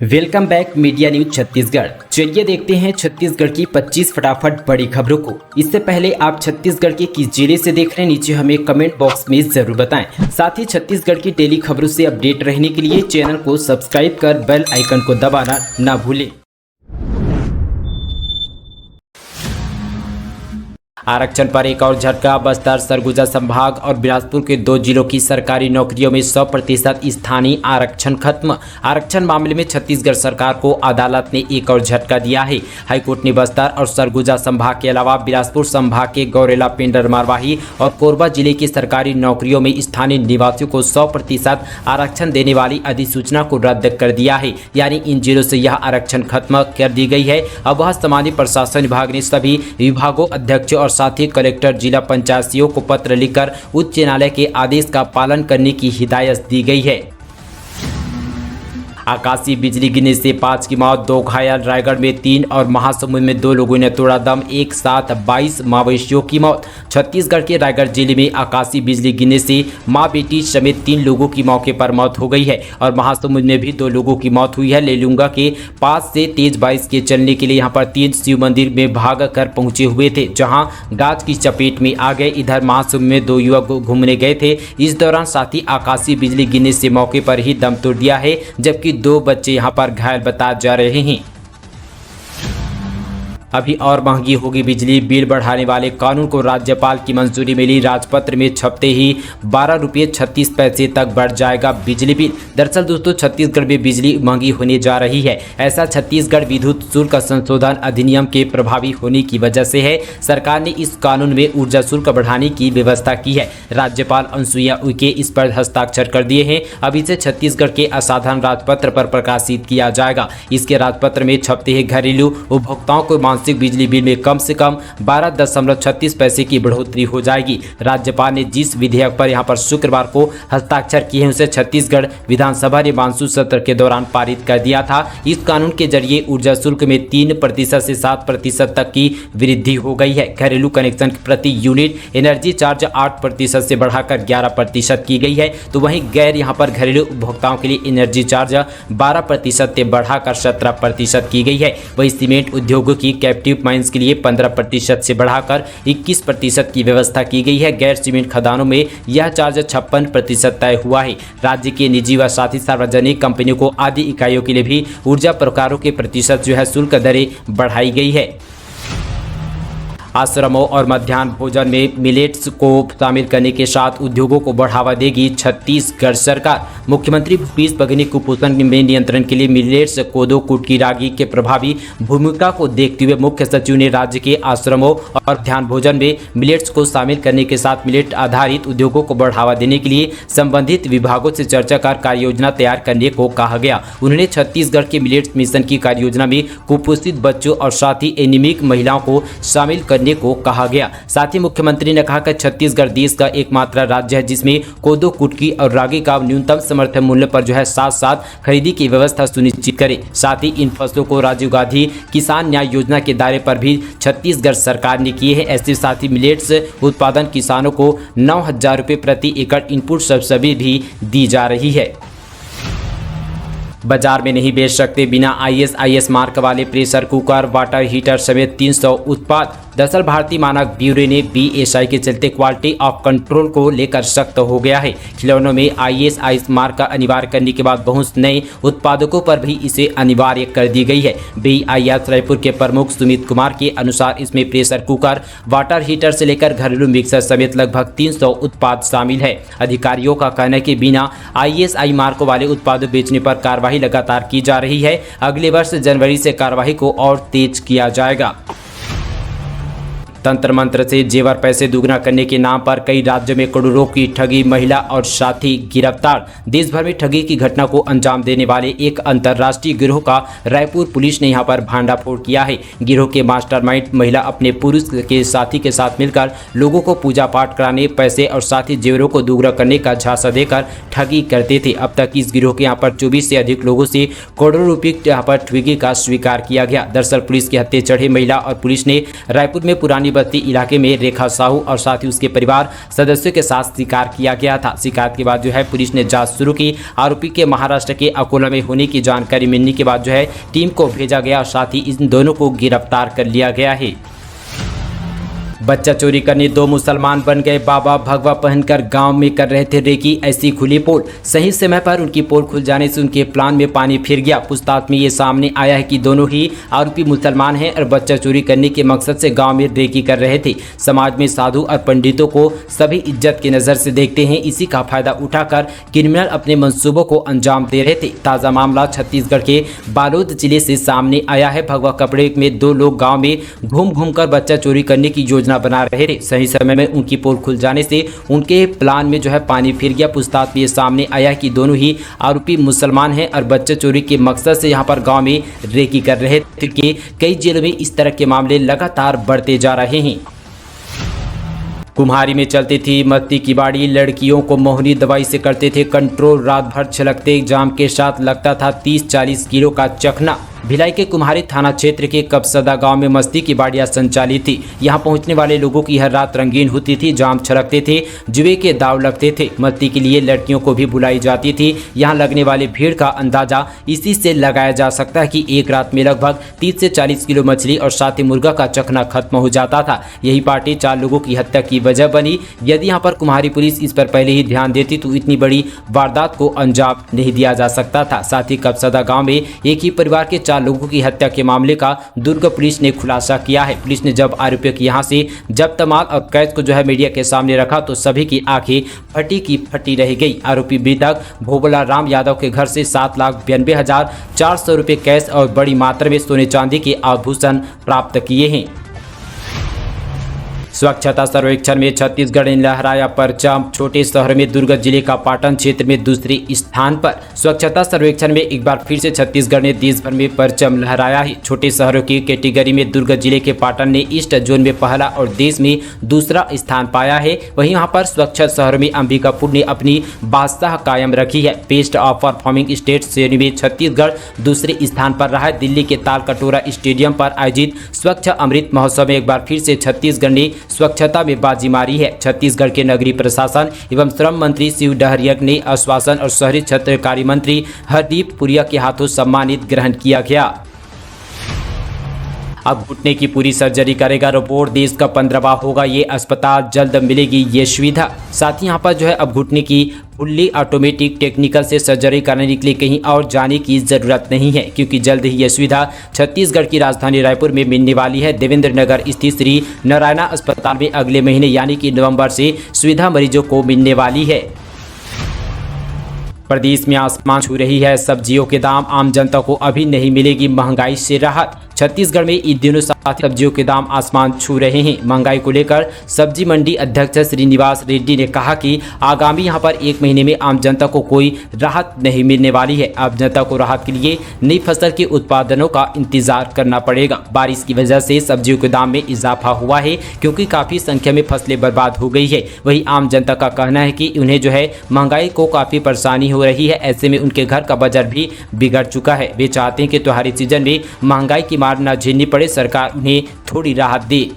Welcome back media news Chhattisgarh. चलिए देखते हैं छत्तीसगढ़ की 25 फटाफट बड़ी खबरों को। इससे पहले आप छत्तीसगढ़ के किस जिले से देख रहे हैं, नीचे हमें कमेंट बॉक्स में जरूर बताएं। साथ ही छत्तीसगढ़ की डेली खबरों से अपडेट रहने के लिए चैनल को सब्सक्राइब कर बेल आइकन को दबाना ना भूलें। आरक्षण पर एक और झटका। बस्तर, सरगुजा संभाग और बिलासपुर के 2 जिलों की सरकारी नौकरियों में 100% स्थानीय आरक्षण खत्म। आरक्षण मामले में छत्तीसगढ़ सरकार को अदालत ने एक और झटका दिया है। हाईकोर्ट ने बस्तर और सरगुजा संभाग के अलावा बिलासपुर संभाग के गौरेला, पेंड्रा, मरवाही और कोरबा जिले की सरकारी नौकरियों में स्थानीय निवासियों को 100% आरक्षण देने वाली अधिसूचना को रद्द कर दिया है। यानी इन जिलों से यह आरक्षण खत्म कर दी गई है। अब वह सामान्य प्रशासन विभाग ने सभी विभागों अध्यक्ष और साथ ही कलेक्टर, जिला पंचायत सीईओ को पत्र लिखकर उच्च न्यायालय के आदेश का पालन करने की हिदायत दी गई है। आकाशीय बिजली गिरने से 5 की मौत, 2 घायल। रायगढ़ में 3 और महासमुंद में 2 लोगों ने तोड़ा दम। एक साथ 22 मवेशियों की मौत। छत्तीसगढ़ के रायगढ़ जिले में आकाशीय बिजली गिरने से मां बेटी समेत 3 लोगों की मौके पर मौत हो गई है और महासमुंद में भी 2 लोगों की मौत हुई है। लेलुंगा के पास से तेज बारिश के चलने के लिए यहां पर 3 शिव मंदिर में भाग कर पहुंचे हुए थे, जहां गाज की चपेट में आ गए। इधर महासमुंद में 2 युवक घूमने गए थे। इस दौरान साथी आकाशीय बिजली गिरने से मौके पर ही दम तोड़ दिया है, जबकि 2 बच्चे यहां पर घायल बताए जा रहे हैं। अभी और महंगी होगी बिजली। बिल बढ़ाने वाले कानून को राज्यपाल की मंजूरी मिली। राजपत्र में छपते ही 12 रुपये 36 पैसे तक बढ़ जाएगा बिजली बिल। दरअसल दोस्तों, छत्तीसगढ़ में बिजली महंगी होने जा रही है। ऐसा छत्तीसगढ़ विद्युत शुल्क संशोधन अधिनियम के प्रभावी होने की वजह से है। सरकार ने इस कानून में ऊर्जा शुल्क बढ़ाने की व्यवस्था की है। राज्यपाल अनुसुईया उइके इस पर हस्ताक्षर कर दिए हैं। अब इसे छत्तीसगढ़ के असाधारण राजपत्र पर प्रकाशित किया जाएगा। इसके राजपत्र में छपते ही घरेलू उपभोक्ताओं को मासिक बिजली बिल में कम से कम 12.36 पैसे की बढ़ोतरी हो जाएगी। राज्यपाल ने जिस विधेयक पर यहां पर शुक्रवार को हस्ताक्षर किए हैं, उसे छत्तीसगढ़ विधानसभा ने मानसून सत्र के दौरान पारित कर दिया था। इस कानून के जरिए ऊर्जा शुल्क में 3% से 7% तक की वृद्धि हो गई है। घरेलू कनेक्शन प्रति यूनिट एनर्जी चार्ज 8% से बढ़ाकर 11% की गई है, तो वहीं गैर यहां पर घरेलू उपभोक्ताओं के लिए एनर्जी चार्ज 12% से बढ़ाकर 17% की गई है। वही सीमेंट उद्योगों की कैप्टिव माइंस के लिए 15% से बढ़ाकर 21% की व्यवस्था की गई है। गैर सीमेंट खदानों में यह चार्ज 56% तय हुआ है। राज्य के निजी व साथ ही सार्वजनिक कंपनियों को आदि इकाइयों के लिए भी ऊर्जा प्रकारों के प्रतिशत शुल्क दरें बढ़ाई गई है। आश्रमों और मध्याह्न भोजन में मिलेट्स को शामिल करने के साथ उद्योगों को बढ़ावा देगी छत्तीसगढ़ सरकार। मुख्यमंत्री भूपेश बघेल ने कुपोषण में नियंत्रण के लिए मिलेट्स, कोदो, कुटकी, रागी के प्रभावी भूमिका को देखते हुए मुख्य सचिव ने राज्य के आश्रमों और मध्याह्न भोजन में मिलेट्स को शामिल करने के साथ मिलेट आधारित उद्योगों को बढ़ावा देने के लिए संबंधित विभागों से चर्चा कर कार्य योजना तैयार करने को कहा गया। उन्होंने छत्तीसगढ़ के मिलेट्स मिशन की कार्य योजना में कुपोषित बच्चों और साथ ही एनीमिक महिलाओं को शामिल करने को कहा गया। साथ ही मुख्यमंत्री ने कहा कि छत्तीसगढ़ देश का एकमात्र राज्य है जिसमें कोदो, कुटकी और रागी का न्यूनतम समर्थन मूल्य पर साथ साथ खरीदी की व्यवस्था सुनिश्चित करे। साथ ही इन फसलों को राजीव गांधी किसान न्याय योजना के दायरे पर भी छत्तीसगढ़ सरकार ने किए हैं। ऐसे साथ ही मिलेट्स उत्पादन किसानों को 9,000 रुपये प्रति एकड़ इनपुट सब्सिडी भी दी जा रही है। बाजार में नहीं बेच सकते बिना ISIS मार्क वाले प्रेशर कुकर, वाटर हीटर समेत 300 उत्पाद। दरअसल भारतीय मानक ब्यूरो ने BSI के चलते क्वालिटी ऑफ कंट्रोल को लेकर सख्त हो गया है। खिलौनों में ISIS मार्क का अनिवार्य करने के बाद बहुत नए उत्पादकों पर भी इसे अनिवार्य कर दी गई है। BIS रायपुर के प्रमुख सुमित कुमार के अनुसार इसमें प्रेशर कुकर, वाटर हीटर से लेकर घरेलू मिक्सर समेत लगभग 300 उत्पाद शामिल है। अधिकारियों का कहना है कि बिना ISI मार्क वाले उत्पादों बेचने पर कार्रवाई लगातार की जा रही है। अगले वर्ष जनवरी से कार्रवाई को और तेज किया जाएगा। तंत्र मंत्र से जेवर पैसे दुगना करने के नाम पर कई राज्यों में करोड़ों की ठगी, महिला और साथी गिरफ्तार। देश भर में ठगी की घटना को अंजाम देने वाले एक अंतर्राष्ट्रीय गिरोह का रायपुर पुलिस ने यहां पर भांडाफोड़ किया है। गिरोह के मास्टरमाइंड महिला अपने पुरुष के साथी के साथ मिलकर लोगों को पूजा पाठ कराने, पैसे और साथी जेवरों को दुगना करने का झांसा देकर ठगी करते थे। अब तक इस गिरोह के यहाँ पर 24 से अधिक लोगों से करोड़ों रुपये यहाँ पर ठगी का स्वीकार किया गया। दरअसल पुलिस के हत्थे चढ़े महिला और पुलिस ने रायपुर में पुरानी बस्ती इलाके में रेखा साहू और साथ ही उसके परिवार सदस्यों के साथ शिकार किया गया था। शिकायत के बाद जो है पुलिस ने जांच शुरू की। आरोपी के महाराष्ट्र के अकोला में होने की जानकारी मिलने के बाद जो है टीम को भेजा गया और साथ ही इन दोनों को गिरफ्तार कर लिया गया है। बच्चा चोरी करने 2 मुसलमान बन गए बाबा, भगवा पहनकर गांव में कर रहे थे रेकी, ऐसी खुली पोल। सही समय पर उनकी पोल खुल जाने से उनके प्लान में पानी फिर गया। पूछताछ में ये सामने आया है कि दोनों ही आरोपी मुसलमान हैं और बच्चा चोरी करने के मकसद से गांव में रेकी कर रहे थे। समाज में साधु और पंडितों को सभी इज्जत की नज़र से देखते हैं, इसी का फायदा उठाकर क्रिमिनल अपने मंसूबों को अंजाम दे रहे थे। ताज़ा मामला छत्तीसगढ़ के बालोद जिले से सामने आया है। भगवा कपड़े में 2 लोग गाँव में घूम कर बच्चा चोरी करने की योजना बना रहे थे। सही समय में उनकी पोल खुल जाने से उनके प्लान में जो है पानी फिर गया। पूछताछ में ये सामने आया कि दोनों ही आरोपी मुसलमान हैं और बच्चे चोरी के मकसद से यहां पर गांव में रेकी कर रहे थे कि कई जिलों में इस तरह के मामले लगातार बढ़ते जा रहे हैं। कुम्हारी में चलती थी मस्ती की बाड़ी, लड़कियों को मोहनी दवाई से करते थे कंट्रोल, रात भर छलकते जाम के साथ लगता था 30-40 किलो का चखना। भिलाई के कुम्हारी थाना क्षेत्र के कपसदा गांव में मस्ती की बाड़ियां संचालित थी। यहां पहुंचने वाले लोगों की हर रात रंगीन होती थी, जाम छलकते थे, जुए के दाव लगते थे। मस्ती के लिए लड़कियों को भी बुलाई जाती थी। यहां लगने वाली भीड़ का अंदाजा इसी से लगाया जा सकता है कि एक रात में लगभग 30 से 40 किलो मछली और साथ ही मुर्गा का चखना खत्म हो जाता था। यही पार्टी 4 लोगों की हत्या की वजह बनी। यदि यहाँ पर कुम्हारी पुलिस इस पर पहले ही ध्यान देती तो इतनी बड़ी वारदात को अंजाम नहीं दिया जा सकता था। साथ ही कपसदा गाँव में एक ही परिवार के 4 लोगों की हत्या के मामले का दुर्ग पुलिस ने खुलासा किया है। पुलिस ने जब आरोपियों के यहां से जब्त माल और कैद को जो है मीडिया के सामने रखा तो सभी की आंखें फटी की फटी रह गई। आरोपी मृतक भोबला राम यादव के घर से 7,92,400 रुपये कैश और बड़ी मात्रा में सोने चांदी के आभूषण प्राप्त किए हैं। स्वच्छता सर्वेक्षण में छत्तीसगढ़ ने लहराया परचम। छोटे शहर में दुर्ग जिले का पाटन क्षेत्र में दूसरे स्थान पर। स्वच्छता सर्वेक्षण में एक बार फिर से छत्तीसगढ़ ने देश भर में परचम लहराया है। छोटे शहरों की कैटेगरी में दुर्ग जिले के पाटन ने ईस्ट जोन में पहला और देश में दूसरा स्थान पाया है। वहीं यहाँ पर स्वच्छ शहरों में अंबिकापुर ने अपनी बादशाह कायम रखी है। बेस्ट ऑफ परफॉर्मिंग स्टेट श्रेणी में छत्तीसगढ़ दूसरे स्थान पर रहा है। दिल्ली के तालकटोरा स्टेडियम पर आयोजित स्वच्छ अमृत महोत्सव में एक बार फिर से छत्तीसगढ़ ने स्वच्छता में बाजी मारी है। छत्तीसगढ़ के नगरीय प्रशासन एवं श्रम मंत्री शिव डहरिया ने आश्वासन और शहरी क्षेत्र कार्य मंत्री हरदीप पुरिया के हाथों सम्मानित ग्रहण किया गया। अब घुटने की पूरी सर्जरी करेगा रोबोट, देश का 15वां होगा ये अस्पताल, जल्द मिलेगी ये सुविधा। साथ ही यहाँ पर जो है अब घुटने की फुल्ली ऑटोमेटिक टेक्निकल से सर्जरी करने के लिए कहीं और जाने की ज़रूरत नहीं है, क्योंकि जल्द ही यह सुविधा छत्तीसगढ़ की राजधानी रायपुर में मिलने वाली है। देवेंद्र नगर स्थित श्री नारायणा अस्पताल में अगले महीने यानी कि नवंबर से सुविधा मरीजों को मिलने वाली है। प्रदेश में आसमान छू रही है सब्जियों के दाम, आम जनता को अभी नहीं मिलेगी महंगाई से राहत। छत्तीसगढ़ में इन दिनों साथ सब्जियों के दाम आसमान छू रहे हैं। महंगाई को लेकर सब्जी मंडी अध्यक्ष श्रीनिवास रेड्डी ने कहा कि आगामी यहां पर 1 महीने में आम जनता को कोई राहत नहीं मिलने वाली है। आम जनता को राहत के लिए नई फसल के उत्पादनों का इंतजार करना पड़ेगा। बारिश की वजह से सब्जियों के दाम में इजाफा हुआ है, क्योंकि काफ़ी संख्या में फसलें बर्बाद हो गई है। वही आम जनता का कहना है कि उन्हें जो है महंगाई को काफ़ी परेशानी हो रही है। ऐसे में उनके घर का बजट भी बिगड़ चुका है। वे चाहते हैं कि त्योहारी सीजन में महंगाई की मार न झेलनी पड़े, सरकार उन्हें थोड़ी राहत दे।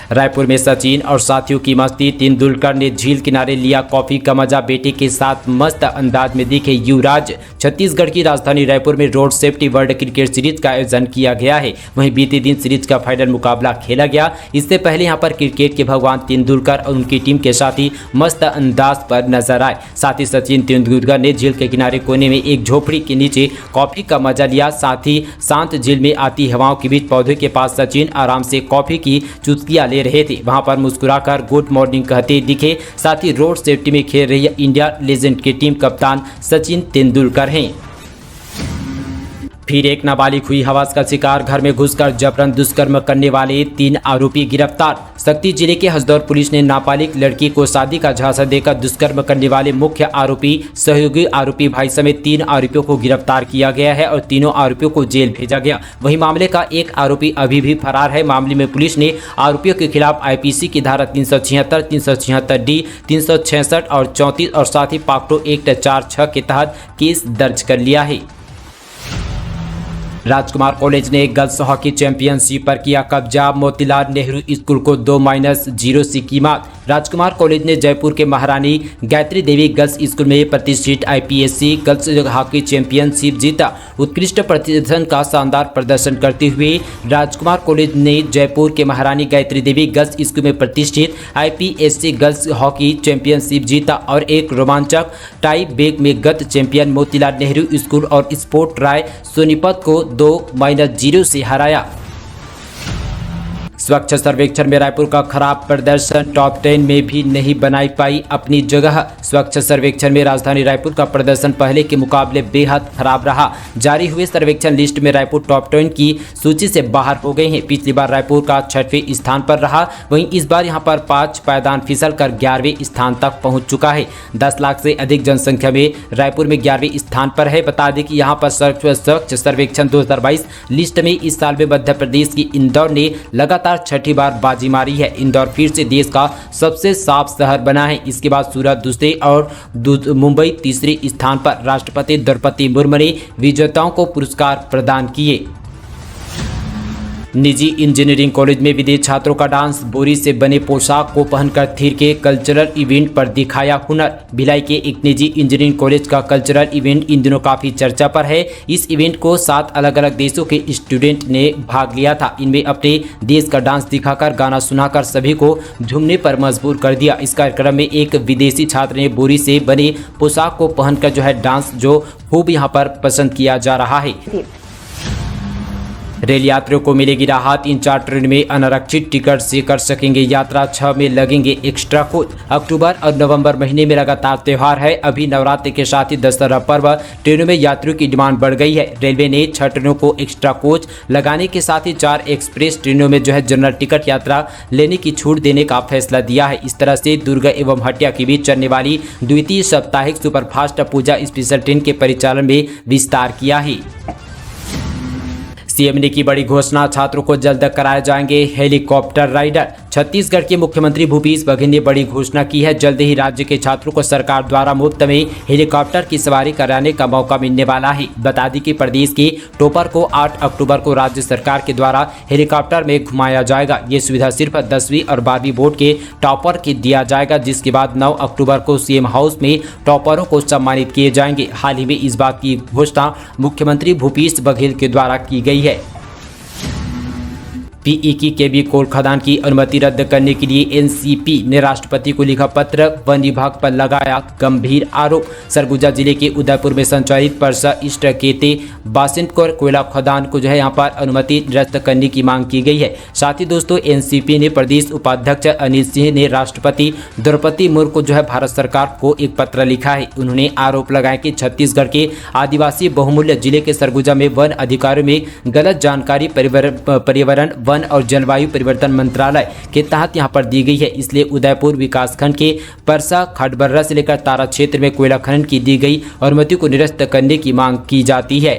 रायपुर में सचिन और साथियों की मस्ती, तेंदुलकर ने झील किनारे लिया कॉफी का मजा, बेटे के साथ मस्त अंदाज में दिखे युवराज। छत्तीसगढ़ की राजधानी रायपुर में road safety world cricket series का आयोजन किया गया है। वहीं बीते दिन सीरीज का फाइनल मुकाबला खेला गया। इससे पहले यहां पर क्रिकेट के भगवान तेंदुलकर और उनकी टीम के साथी मस्त अंदाज पर नजर आए। साथ ही सचिन तेंदुलकर ने झील के किनारे कोने में एक झोपड़ी के नीचे कॉफी का मजा लिया। साथ ही शांत झील में आती हवाओं के बीच पौधे के पास सचिन आराम से कॉफी की चुस्कियां ले रहे थे। वहां पर मुस्कुराकर गुड मॉर्निंग कहते दिखे। साथ ही रोड सेफ्टी में खेल रही इंडिया लेजेंड की टीम कप्तान सचिन तेंदुलकर हैं। फिर एक नाबालिग हुई हवास का शिकार, घर में घुसकर जबरन दुष्कर्म करने वाले 3 आरोपी गिरफ्तार। शक्ति जिले के हसदौर पुलिस ने नाबालिग लड़की को शादी का झांसा देकर दुष्कर्म करने वाले मुख्य आरोपी, सहयोगी आरोपी भाई समेत 3 आरोपियों को गिरफ्तार किया गया है और तीनों आरोपियों को जेल भेजा गया। वहीं मामले का एक आरोपी अभी भी फरार है। मामले में पुलिस ने आरोपियों के खिलाफ आईपीसी की धारा 376, 376D, 366 और 34 और साथ ही पॉक्सो एक्ट 4(6) के तहत केस दर्ज कर लिया है। राजकुमार कॉलेज ने गर्ल्स हॉकी चैंपियनशिप पर किया कब्जा। मोतीलाल नेहरू स्कूल को 2-0 से कीमत। राजकुमार कॉलेज ने जयपुर के महारानी गायत्री देवी गर्ल्स स्कूल में प्रतिष्ठित IPSC गर्ल्स हॉकी चैंपियनशिप जीता। उत्कृष्ट प्रदर्शन का शानदार प्रदर्शन करते हुए राजकुमार कॉलेज ने जयपुर के महारानी गायत्री देवी गर्ल्स स्कूल में प्रतिष्ठित IPSC गर्ल्स हॉकी चैंपियनशिप जीता और एक रोमांचक टाई ब्रेक में गत चैंपियन मोतीलाल नेहरू स्कूल और स्पोर्ट राय सोनीपत को 2-0 से हराया। स्वच्छ सर्वेक्षण में रायपुर का खराब प्रदर्शन, टॉप 10 में भी नहीं बनाई पाई अपनी जगह। स्वच्छ सर्वेक्षण में राजधानी रायपुर का प्रदर्शन पहले के मुकाबले बेहद खराब रहा। जारी हुए सर्वेक्षण लिस्ट में रायपुर टॉप 10 की सूची से बाहर हो गए हैं। पिछली बार रायपुर का 6वें स्थान पर रहा, वहीं इस बार यहां पर 5 पायदान फिसल कर 11वें स्थान तक पहुंच चुका है। 10 लाख से अधिक जनसंख्या में रायपुर में 11वें स्थान पर है। बता दें कि यहां पर स्वच्छ सर्वेक्षण 2022 लिस्ट में इस साल में मध्य प्रदेश की इंदौर ने लगातार 6ठी बार बाजी मारी है। इंदौर फिर से देश का सबसे साफ शहर बना है। इसके बाद सूरत दूसरे और मुंबई तीसरे स्थान पर। राष्ट्रपति द्रौपदी मुर्मू ने विजेताओं को पुरस्कार प्रदान किए। निजी इंजीनियरिंग कॉलेज में विदेशी छात्रों का डांस, बोरी से बने पोशाक को पहनकर थिर के कल्चरल इवेंट पर दिखाया हुनर। भिलाई के एक निजी इंजीनियरिंग कॉलेज का कल्चरल इवेंट इन दिनों काफी चर्चा पर है। इस इवेंट को 7 अलग अलग देशों के स्टूडेंट ने भाग लिया था। इनमें अपने देश का डांस दिखाकर, गाना सुनाकर सभी को झूमने पर मजबूर कर दिया। इस कार्यक्रम में एक विदेशी छात्र ने बोरी से बने पोशाक को पहनकर डांस जो खूब यहाँ पर पसंद किया जा रहा है। रेल यात्रियों को मिलेगी राहत। इन 4 ट्रेन में अनारक्षित टिकट से कर सकेंगे यात्रा। 6 में लगेंगे एक्स्ट्रा कोच। अक्टूबर और नवंबर महीने में लगातार त्यौहार है। अभी नवरात्रि के साथ ही दशहरा पर्व, ट्रेनों में यात्रियों की डिमांड बढ़ गई है। रेलवे ने 6 ट्रेनों को एक्स्ट्रा कोच लगाने के साथ ही 4 एक्सप्रेस ट्रेनों में जनरल टिकट यात्रा लेने की छूट देने का फैसला दिया है। इस तरह से दुर्ग एवं हटिया के बीच चलने वाली द्वितीय साप्ताहिक सुपरफास्ट पूजा स्पेशल ट्रेन के परिचालन में विस्तार किया है। सीएम ने की बड़ी घोषणा, छात्रों को जल्द कराए जाएंगे हेलीकॉप्टर राइडर। छत्तीसगढ़ के मुख्यमंत्री भूपेश बघेल ने बड़ी घोषणा की है। जल्द ही राज्य के छात्रों को सरकार द्वारा मुफ्त में हेलीकॉप्टर की सवारी कराने का मौका मिलने वाला है। बता दें कि प्रदेश के टॉपर को 8 अक्टूबर को राज्य सरकार के द्वारा हेलीकॉप्टर में घुमाया जाएगा। ये सुविधा सिर्फ 10वीं और 12वीं बोर्ड के टॉपर के दिया जाएगा, जिसके बाद 9 अक्टूबर को सीएम हाउस में टॉपरों को सम्मानित किए जाएंगे। हाल ही में इस बात की घोषणा मुख्यमंत्री भूपेश बघेल के द्वारा की गई है। पीई की केबी कोल खदान की अनुमति रद्द करने के लिए एनसीपी ने राष्ट्रपति को लिखा पत्र। वन विभाग पर लगाया गंभीर आरोप। सरगुजा जिले के उदयपुर में संचालित परसा ईस्ट केते बासिंतकोर कोयला खदान को यहाँ पर अनुमति रद्द करने की मांग की गई है। साथ ही दोस्तों, एनसीपी ने प्रदेश उपाध्यक्ष अनिल सिंह ने राष्ट्रपति द्रौपदी मुर्मू को भारत सरकार को एक पत्र लिखा है। उन्होंने आरोप लगाया कि छत्तीसगढ़ के आदिवासी बहुमूल्य जिले के सरगुजा में वन अधिकारियों में गलत जानकारी पर्यावरण वन और जलवायु परिवर्तन मंत्रालय के तहत यहां पर दी गई है। इसलिए उदयपुर विकासखंड के परसा खडबर्रा से लेकर तारा क्षेत्र में कोयला खनन की दी गई अनुमति को निरस्त करने की मांग की जाती है।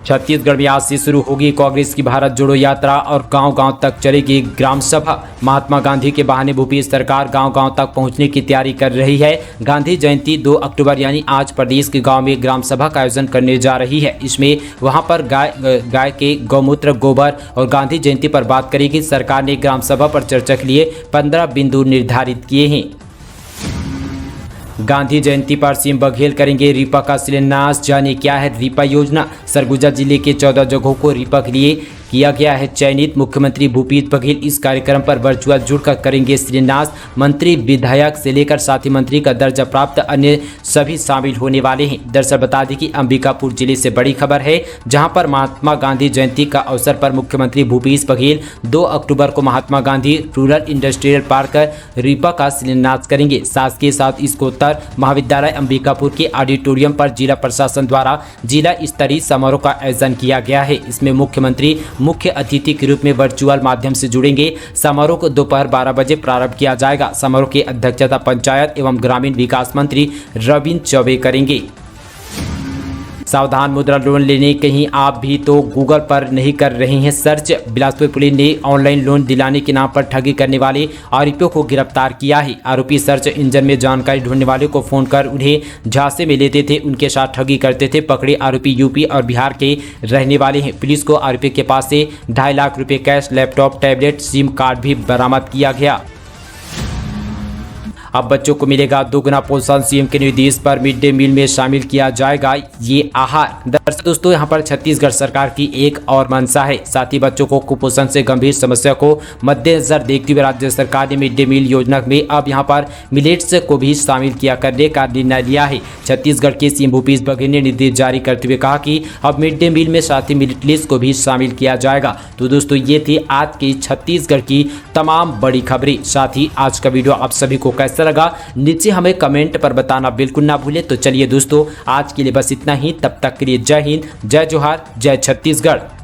छत्तीसगढ़ में आज से शुरू होगी कांग्रेस की भारत जोड़ो यात्रा और गांव-गांव तक चलेगी ग्राम सभा। महात्मा गांधी के बहाने भूपेश सरकार गांव-गांव तक पहुंचने की तैयारी कर रही है। गांधी जयंती 2 अक्टूबर यानी आज प्रदेश के गांव में ग्राम सभा का आयोजन करने जा रही है। इसमें वहां पर गाय के गौमूत्र, गोबर और गांधी जयंती पर बात करेगी। सरकार ने ग्राम सभा पर चर्चा के लिए 15 बिंदु निर्धारित किए हैं। गांधी जयंती पर सीएम बघेल करेंगे रीपा का शिलान्यास। जाने क्या है रीपा योजना। सरगुजा जिले के 14 जगहों को रीपा के लिए किया गया है चयनित। मुख्यमंत्री भूपेश बघेल इस कार्यक्रम पर वर्चुअल जुड़कर करेंगे शिलान्यास। मंत्री, विधायक से लेकर साथी मंत्री का दर्जा प्राप्त अन्य सभी शामिल होने वाले हैं। दरअसल बता दें कि अंबिकापुर जिले से बड़ी खबर है, जहां पर महात्मा गांधी जयंती का अवसर पर मुख्यमंत्री भूपेश बघेल 2 अक्टूबर को Mahatma Gandhi rural industrial park RIPA का शिलान्यास करेंगे। साथ के साथ स्कोत्तर महाविद्यालय अंबिकापुर के ऑडिटोरियम पर जिला प्रशासन द्वारा जिला स्तरीय समारोह का आयोजन किया गया है। इसमें मुख्यमंत्री मुख्य अतिथि के रूप में वर्चुअल माध्यम से जुड़ेंगे। समारोह को दोपहर 12 बजे प्रारंभ किया जाएगा। समारोह की अध्यक्षता पंचायत एवं ग्रामीण विकास मंत्री रविंद्र चौबे करेंगे। सावधान, मुद्रा लोन लेने कहीं आप भी तो गूगल पर नहीं कर रहे हैं सर्च। बिलासपुर पुलिस ने ऑनलाइन लोन दिलाने के नाम पर ठगी करने वाले आरोपियों को गिरफ्तार किया है। आरोपी सर्च इंजन में जानकारी ढूंढने वाले को फोन कर उन्हें झांसे में लेते थे, उनके साथ ठगी करते थे। पकड़े आरोपी यूपी और बिहार के रहने वाले हैं। पुलिस को आरोपी के पास से 2.5 लाख रुपए cash, laptop, tablet, SIM card भी बरामद किया गया। अब बच्चों को मिलेगा दोगुना पोषण, सीएम के निर्देश पर मिड डे मील में शामिल किया जाएगा ये आहार। दरअसल दोस्तों यहाँ पर छत्तीसगढ़ सरकार की एक और मंशा है। साथ ही बच्चों को कुपोषण से गंभीर समस्या को मद्देनजर देखते हुए राज्य सरकार ने मिड डे मील योजना में अब यहाँ पर मिलेट्स को भी शामिल किया करने का निर्णय लिया है। छत्तीसगढ़ के सीएम भूपेश बघेल ने निर्देश जारी करते हुए कहा कि अब मिड डे मील में साथ ही मिलेट्स को भी शामिल किया जाएगा। तो दोस्तों ये थी आज की छत्तीसगढ़ की तमाम बड़ी खबरें। साथ ही आज का वीडियो आप सभी को कैसा लगा नीचे हमें कमेंट पर बताना बिल्कुल ना भूलें। तो चलिए दोस्तों आज के लिए बस इतना ही। तब तक के लिए जय हिंद, जय जोहार, जय छत्तीसगढ़।